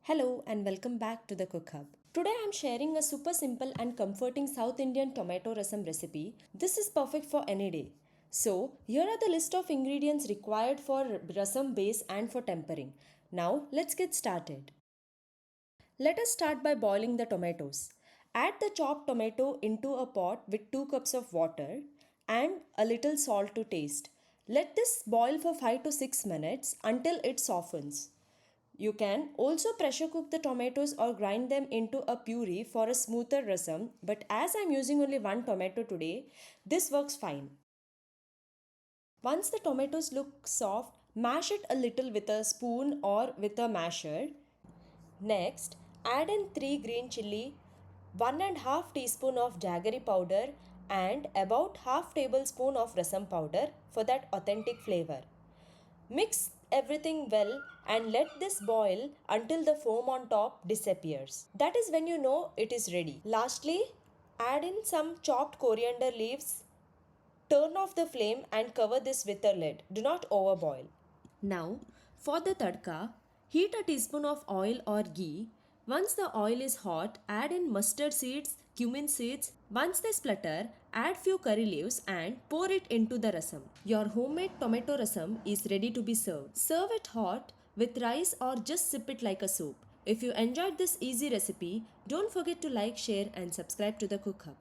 Hello and welcome back to the CookHub. Today I am sharing a super simple and comforting South Indian tomato rasam recipe. This is perfect for any day. So, here are the list of ingredients required for rasam base and for tempering. Now, let's get started. Let us start by boiling the tomatoes. Add the chopped tomato into a pot with 2 cups of water and a little salt to taste. Let this boil for 5 to 6 minutes until it softens. You can also pressure cook the tomatoes or grind them into a puree for a smoother rasam, but as I am using only one tomato today, this works fine. Once the tomatoes look soft, mash it a little with a spoon or with a masher. Next, add in 3 green chilli, 1.5 teaspoon of Jaggery powder and about half tablespoon of rasam powder for that authentic flavor. Mix everything well and let this boil until the foam on top disappears. That is when you know it is ready. Lastly, add in some chopped coriander leaves. Turn off the flame and cover this with a lid. Do not overboil. Now, for the tadka, heat a teaspoon of oil or ghee. Once the oil is hot, add in mustard seeds, cumin seeds. Once they splutter, add few curry leaves and pour it into the rasam. Your homemade tomato rasam is ready to be served. Serve it hot with rice or just sip it like a soup. If you enjoyed this easy recipe, don't forget to like, share and subscribe to the CookHub.